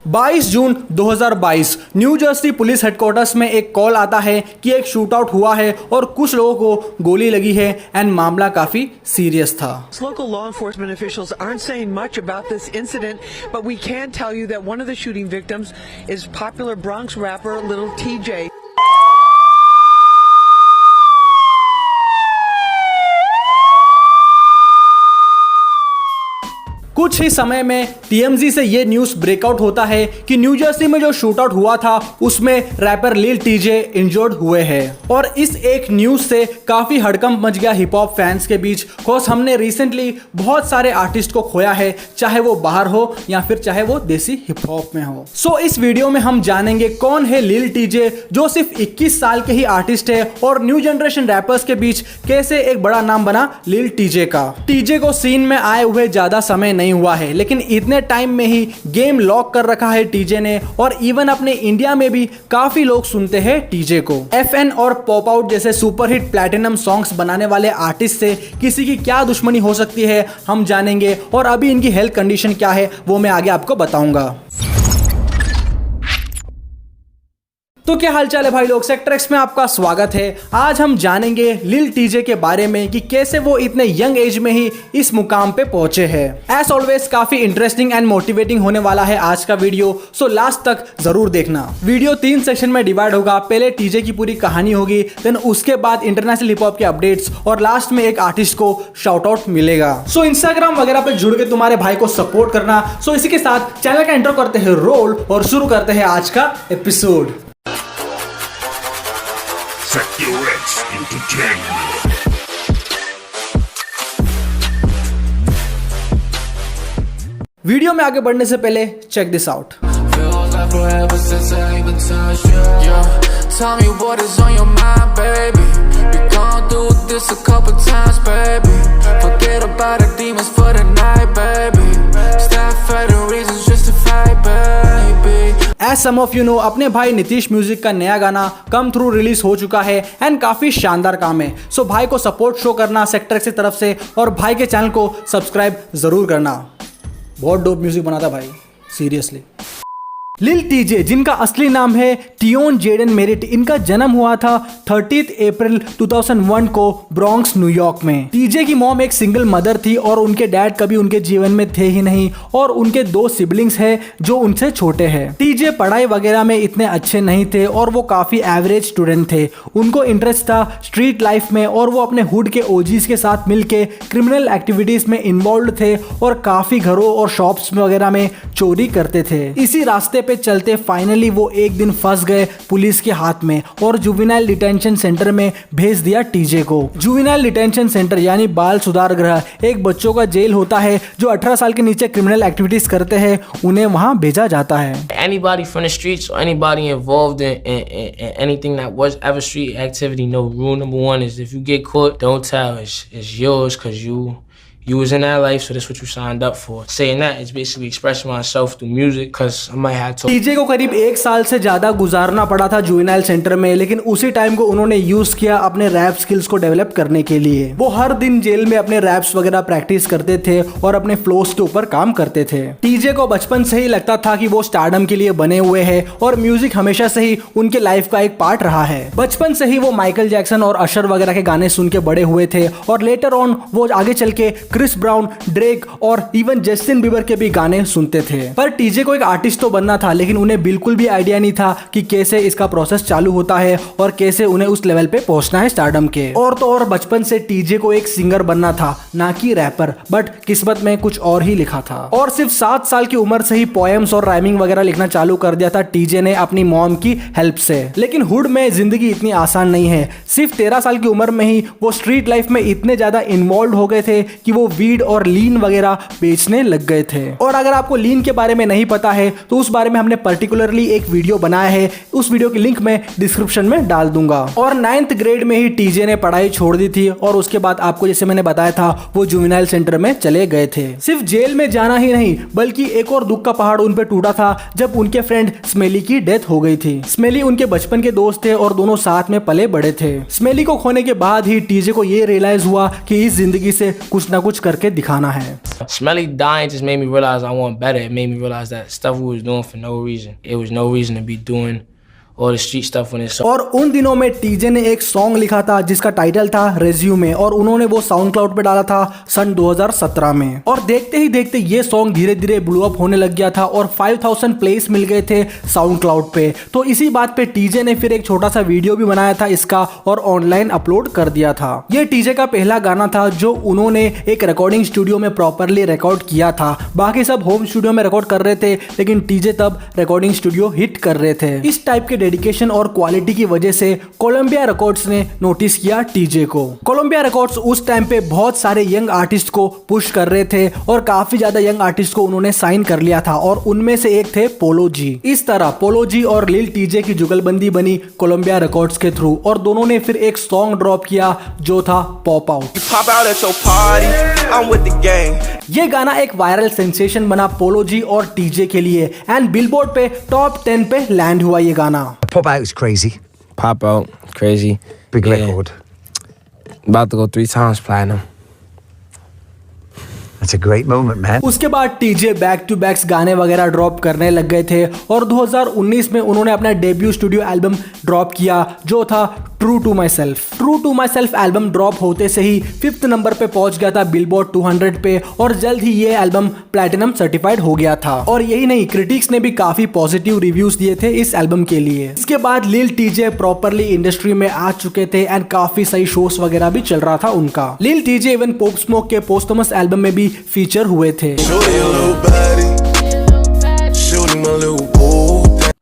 22 जून 2022 new Jersey police headquarters में एक call आता है कि एक शूट आउट हुआ है और कुछ लोगों को गोली लगी है एंड मामला काफी सीरियस था। Local law enforcement officials aren't saying much about this incident, but we can tell you that one of the shooting victims is popular Bronx rapper Lil TJ. कुछ ही समय में TMZ से ये न्यूज़ ब्रेकआउट होता है कि new Jersey में जो शूट आउट हुआ था उसमें रैपर लिल टीजे इंजर्ड हुए हैं और इस एक न्यूज़ से काफ़ी हड़कंप मच गया हिप हॉप फैंस के बीच। कोर्स हमने रिसेंटली बहुत सारे आर्टिस्ट को खोया है, चाहे वो बाहर हो या फिर चाहे वो देसी हिप हॉप में हो। सो इस वीडियो में हम जानेंगे कौन है लिल टीजे, जो सिर्फ 21 साल के ही आर्टिस्ट है और न्यू जनरेशन रैपर्स के बीच कैसे एक बड़ा नाम बना लिल टीजे का। टीजे को सीन में आए हुए ज्यादा समय नहीं हुआ है, लेकिन इतने टाइम में ही गेम लॉक कर रखा है टीजे ने और इवन अपने इंडिया में भी काफी लोग सुनते हैं टीजे को। FN और पॉप आउट जैसे सुपरहिट प्लैटिनम सॉन्ग्स बनाने वाले आर्टिस्ट से किसी की क्या दुश्मनी हो सकती है हम जानेंगे और अभी इनकी हेल्थ कंडीशन क्या है वो मैं आगे आपको बताऊंगा। तो क्या हालचाल है भाई लोग, सेक्टर एक्स में आपका स्वागत है। आज हम जानेंगे लिल टीजे के बारे में कि कैसे वो इतने यंग एज में ही इस मुकाम पे पहुंचे हैं। एज ऑलवेज काफी इंटरेस्टिंग एंड मोटिवेटिंग होने वाला है आज का वीडियो, सो लास्ट तक जरूर देखना। वीडियो 3 सेक्शन में डिवाइड होगा। पहले टीजे की पूरी कहानी होगी, देन उसके बाद इंटरनेशनल हिप हॉप के अपडेट्स और लास्ट में एक आर्टिस्ट को शाउट आउट मिलेगा। सो इंस्टाग्राम वगैरह पे जुड़ के तुम्हारे भाई को सपोर्ट करना। सो इसी के साथ चैनल का इंट्रो करते हैं रोल और शुरू करते हैं आज का episode. Sector X Entertainment. Video में आगे बढ़ने से पहले check this out. Tell me what is on your mind, baby. We gon' do this a couple times, baby. Forget about the demons for the night, baby. Stop fighting reasons just to fight, baby. As some of you know, अपने भाई Nitish music का नया गाना come through release हो चुका है and काफी शानदार काम है। सो भाई को सपोर्ट शो करना सेक्टर की तरफ से और भाई के चैनल को सब्सक्राइब जरूर करना। बहुत डोप म्यूजिक बनाता भाई, सीरियसली। लिल टीजे, जिनका असली नाम है टियोन जेडन मेरिट, इनका जन्म हुआ था 30 अप्रैल 2001 को ब्रॉन्क्स न्यूयॉर्क में। टीजे की मॉम एक सिंगल मदर थी और उनके डैड कभी उनके जीवन में थे ही नहीं और उनके 2 सिबलिंग्स हैं जो उनसे छोटे हैं। टीजे पढ़ाई वगैरह में इतने अच्छे नहीं थे और वो काफी एवरेज स्टूडेंट थे। उनको इंटरेस्ट था स्ट्रीट लाइफ में और वो अपने हुड के ओजीज के साथ मिलके क्रिमिनल एक्टिविटीज में इन्वॉल्व थे और काफी घरों और शॉप्स वगैरह में चोरी करते थे। इसी रास्ते पे चलते फाइनली वो एक दिन फंस गए पुलिस के हाथ में और जुवेनाइल डिटेंशन सेंटर में भेज दिया टीजे को। जुवेनाइल डिटेंशन सेंटर यानी बाल सुधार गृह एक बच्चों का जेल होता है जो 18 साल के नीचे क्रिमिनल एक्टिविटीज करते हैं, उन्हें वहां भेजा जाता है। Anybody from the streets or anybody involved in anything that was ever street activity, no, rule number 1 is if you get caught, don't tell. It's yours because you was in that life, so that's what you signed up for. Saying that is basically expressing myself through music, cause I might have to. TJ को करीब 1 साल से ज्यादा गुजारना पड़ा था juvenile centre में, लेकिन उसी टाइम को उन्होंने यूज किया अपने रैप स्किल्स को डेवलप करने के लिए। वो हर दिन जेल में अपने रैप्स वगैरह प्रैक्टिस करते थे और अपने फ्लोस के ऊपर काम करते थे। टीजे को बचपन से ही लगता था कि वो स्टारडम के लिए बने हुए हैं और म्यूजिक हमेशा से ही उनके लाइफ का एक पार्ट रहा है। बचपन से ही वो माइकल जैक्सन और अशर वगैरह के गाने सुन के बड़े हुए थे और लेटर ऑन वो आगे चल के क्रिस ब्राउन, ड्रेक और इवन जस्टिन बीबर के भी गाने सुनते थे। पर टीजे को एक आर्टिस्ट तो बनना था, लेकिन उन्हें बिल्कुल भी आइडिया नहीं था कि कैसे इसका प्रोसेस चालू होता है और कैसे उन्हें उस लेवल पे पहुंचना है स्टारडम के। और तो और बचपन से टीजे को एक सिंगर बनना था, ना कि रैपर, बट किस्मत में कुछ और ही लिखा था। और सिर्फ 7 साल की उम्र से ही पोएम्स और राइमिंग वगैरह लिखना चालू कर दिया था टीजे ने अपनी मॉम की हेल्प से। लेकिन हुड में जिंदगी इतनी आसान नहीं है। सिर्फ 13 साल की उम्र में ही वो स्ट्रीट लाइफ में इतने ज्यादा इन्वॉल्व हो गए थे कि वो वीड और लीन वगैरह बेचने लग गए थे। और अगर आपको लीन के बारे में नहीं पता है तो उस बारे में हमने पर्टिकुलरली एक वीडियो बनाया है, उस वीडियो की लिंक मैं डिस्क्रिप्शन में डाल दूंगा। और 9th ग्रेड में ही टीजे ने पढ़ाई छोड़ दी थी और उसके बाद आपको जैसे मैंने बताया था वो जुवेनाइल सेंटर में चले गए थे। सिर्फ जेल में जाना ही नहीं बल्कि एक और दुख का पहाड़ उन पे टूटा था जब उनके फ्रेंड स्मेली की डेथ हो गई थी। स्मेली उनके बचपन के दोस्त थे और दोनों साथ में पले बड़े थे। स्मेली को खोने के बाद ही टीजे को ये रियलाइज हुआ कि इस जिंदगी से कुछ ना कुछ कुछ करके दिखाना है। Smelly dying just made me realize I want better. It made me realize that stuff we was doing for no reason. It was no reason to be doing all the street stuff when it's. और उन दिनों में TJ ने एक song लिखा था जिसका title था रेज्यूमे, और उन्होंने वो साउंड क्लाउड पे डाला था सन 2017 में। और देखते ही देखते ये सॉन्ग धीरे धीरे ब्लू अप होने लग गया था और 5000 प्लेस मिल गए थे साउंड क्लाउड पे। तो इसी बात पे टीजे ने फिर एक छोटा सा वीडियो भी बनाया था इसका और ऑनलाइन अपलोड कर दिया था। ये टीजे का पहला गाना था जो उन्होंने एक रिकॉर्डिंग स्टूडियो में प्रॉपरली रिकॉर्ड किया था। बाकी सब होम स्टूडियो में रिकॉर्ड कर रहे थे, लेकिन टीजे तब रिकॉर्डिंग स्टूडियो हिट कर रहे थे। इस टाइप के डेडिकेशन और क्वालिटी की वजह से कोलंबिया रिकॉर्ड्स ने नोटिस किया टीजे को। कोलंबिया रिकॉर्ड्स उस टाइम पे बहुत सारे यंग आर्टिस्ट को पुश कर रहे थे और काफी ज्यादा यंग आर्टिस्ट को उन्होंने साइन कर लिया था और उनमें से एक थे पोलो जी। इस तरह पोलो जी और लिल टीजे की जुगलबंदी बनी कोलंबिया रिकॉर्ड्स के थ्रू और दोनों ने फिर एक सॉन्ग ड्रॉप किया जो था पॉप आउट। ये गाना एक वायरल सेंसेशन बना पोलो जी और टीजे के लिए एंड बिलबोर्ड पे टॉप 10 पे लैंड हुआ ये गाना। Pop Out is crazy. Pop Out, crazy. Big Yeah. record. About to go 3 times platinum. That's a great moment, man. उसके बाद टीजे बैक टू बैक्स गाने वगैरह ड्रॉप करने लग गए थे और 2019 में उन्होंने अपना डेब्यू स्टूडियो एल्बम ड्रॉप किया जो था true to myself. True to myself album drop होते से ही 5th नंबर पे पहुंच गया था बिलबोर्ड 200 पे और जल्द ही ये एल्बम प्लैटिनम सर्टिफाइड हो गया था। और यही नहीं, क्रिटिक्स ने भी काफी पॉजिटिव रिव्यूज दिए थे इस एल्बम के लिए। इसके बाद लिल टीजे प्रॉपरली इंडस्ट्री में आ चुके थे एंड काफी सही शोज वगैरह भी चल रहा था उनका। लिल टीजे इवन पोप स्मोक के पोस्टमस एल्बम में भी फीचर हुए थे।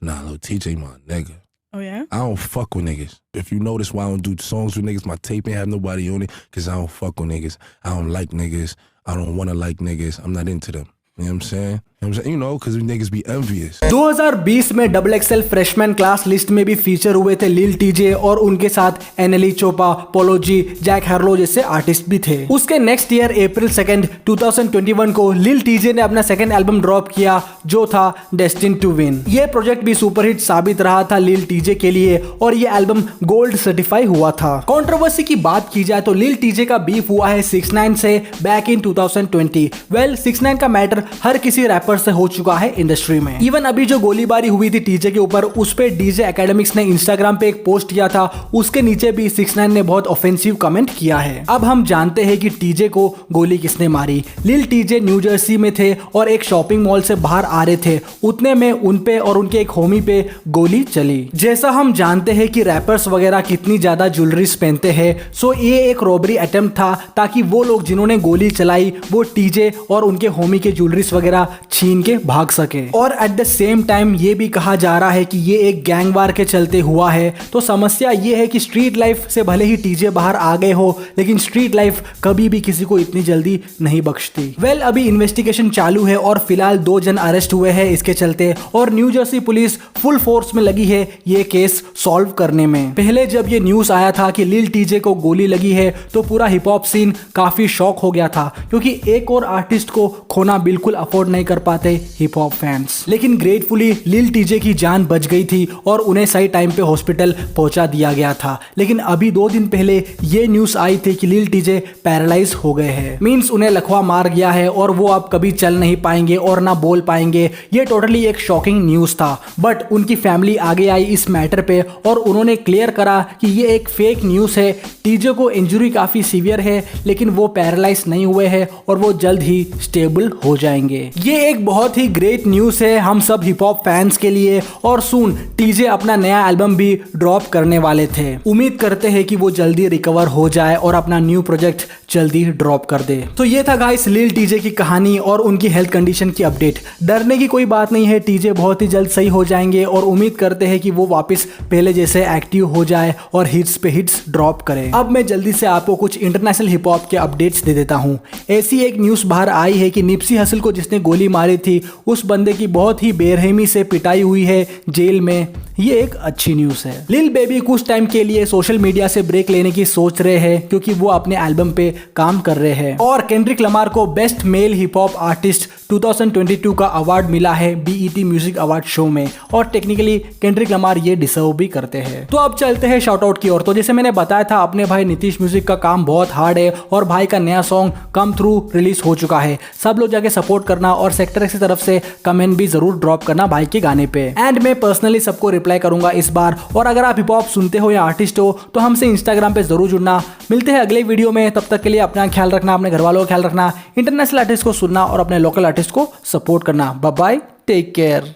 Nah, little TJ, my nigga. Oh, yeah? I don't fuck with niggas. If you notice why I don't do songs with niggas, my tape ain't have nobody on it, cause I don't fuck with niggas. I don't like niggas. I don't wanna like niggas. I'm not into them. You know what I'm saying? You know, cause niggas be envious. 2020 में XXL freshman class list में भी feature हुए थे लिल TJ और उनके साथ एनेली चोपा, पोलो जी, Jack Harlow जैसे आर्टिस्ट भी थे। उसके नेक्स्ट ईयर अप्रैल 2, 2021 को लिल टीजे ने अपना सेकंड एल्बम ड्रॉप किया जो था डेस्टिन्ड टू विन। ये प्रोजेक्ट भी सुपरहिट साबित रहा था लिल टीजे के लिए और ये एल्बम गोल्ड सर्टिफाई हुआ था। कंट्रोवर्सी की बात की जाए तो लिल टीजे का बीफ हुआ है 6ix9ine से बैक इन 2020। वेल 6ix9ine का मैटर हर किसी रैपर से हो चुका है इंडस्ट्री में। इवन अभी जो गोलीबारी हुई थी टीजे के ऊपर उस पे डीजे एकेडमिक्स ने इंस्टाग्राम पे एक पोस्ट किया था, उसके नीचे भी 6ix9ine ने बहुत ऑफेंसिव कमेंट किया है। अब हम जानते हैं कि टीजे को गोली किसने मारी। लिल टीजे न्यू जर्सी में थे और एक शॉपिंग मॉल से बाहर आ रहे थे, उतने में उन पे और उनके एक होमी पे गोली चली। जैसा हम जानते हैं कि रैपर्स वगैरह कितनी ज्यादा ज्वेलरीज पहनते हैं, सो ये एक रॉबरी अटेम्प्ट था ताकि वो लोग जिन्होंने गोली चलाई वो टीजे और उनके होमी के ज्वेलरीज वगैरह छीन के भाग सके। और एट द सेम टाइम ये भी कहा जा रहा है कि ये एक गैंग वार के चलते हुआ है। तो समस्या ये है कि स्ट्रीट लाइफ से भले ही टीजे बाहर आ गए हो, लेकिन स्ट्रीट लाइफ कभी भी किसी को इतनी जल्दी नहीं बख्शती। वेल अभी इन्वेस्टिगेशन चालू है और फिलहाल 2 जन अरेस्ट हुए हैं इसके चलते और new Jersey police full force में लगी है ये केस सॉल्व करने में। पहले जब ये न्यूज आया था कि लिल टीजे को गोली लगी है तो पूरा हिप हॉप सीन काफी शॉक हो गया था, क्योंकि एक और आर्टिस्ट को खोना बिल्कुल अफोर्ड नहीं कर पाते हिप हॉप फैंस। लेकिन ग्रेटफुली लिल टीजे की जान बच गई थी और उन्हें सही टाइम पे हॉस्पिटल पहुंचा दिया गया था। लेकिन अभी 2 दिन पहले ये न्यूज आई थी कि लिल टीजे पैरालाइज हो गए हैं, मींस उन्हें लकवा मार गया है और वो अब कभी चल नहीं पाएंगे और ना बोल पाएंगे। ये टोटली एक शॉकिंग न्यूज था, बट उनकी फैमिली आगे आई इस मैटर पे और उन्होंने क्लियर करा कि ये एक फेक न्यूज है। टीजे को इंजरी काफी सीवियर है लेकिन वो पैरालाइज नहीं हुए हैं और वो जल्द ही स्टेबल हो जाएंगे। ये एक बहुत ही ग्रेट न्यूज है हम सब हिप हॉप फैंस के लिए और सून टीजे अपना नया एल्बम भी ड्रॉप करने वाले थे। उम्मीद करते हैं कि वो जल्दी रिकवर हो जाए और अपना न्यू प्रोजेक्ट जल्दी ड्रॉप कर दे। तो ये था गाइस लिल टीजे की कहानी और उनकी हेल्थ कंडीशन की अपडेट। डरने की कोई बात नहीं है, टीजे बहुत ही जल्द सही हो जाएंगे और उम्मीद करते हैं कि वो वापस पहले जैसे एक्टिव हो जाए और हिट्स पे हिट्स ड्रॉप करे। अब मैं जल्दी से आपको कुछ इंटरनेशनल हिप हॉप के अपडेट्स दे देता हूँ। ऐसी एक न्यूज बाहर आई है कि निप्सी हसल को जिसने गोली मारी थी उस बंदे की बहुत ही बेरहमी से पिटाई हुई है जेल में। ये एक अच्छी न्यूज है। लिल बेबी कुछ टाइम के लिए सोशल मीडिया से ब्रेक लेने की सोच रहे हैं क्योंकि वो अपने एल्बम पे काम कर रहे हैं। और केंड्रिक लमार को best male hip hop artist 2022 का अवार्ड मिला है BET म्यूजिक अवार्ड शो में, और टेक्निकली केंड्रिक लमार ये डिजर्व भी करते हैं। तो अब चलते हैं शाउट आउट की ओर। तो जैसे मैंने बताया था, अपने भाई नीतीश म्यूजिक का काम बहुत हार्ड है और भाई का नया सॉन्ग कम थ्रू रिलीज हो चुका है। सब लोग जाके सपोर्ट करना और सेक्टर एक्स की तरफ से कमेंट भी जरूर ड्रॉप करना भाई के गाने पे। एंड मैं पर्सनली सबको रिप्लाई करूंगा इस बार। और अगर आप हिप हॉप सुनते हो या आर्टिस्ट हो तो हमसे इंस्टाग्राम पे जरूर जुड़ना। मिलते हैं अगले वीडियो में, तब तक के लिए अपना ख्याल रखना, अपने घर वालों का ख्याल रखना, इंटरनेशनल आर्टिस्ट को सुनना और अपने लोकल आर्टिस्ट को सपोर्ट करना। Bye bye, take care.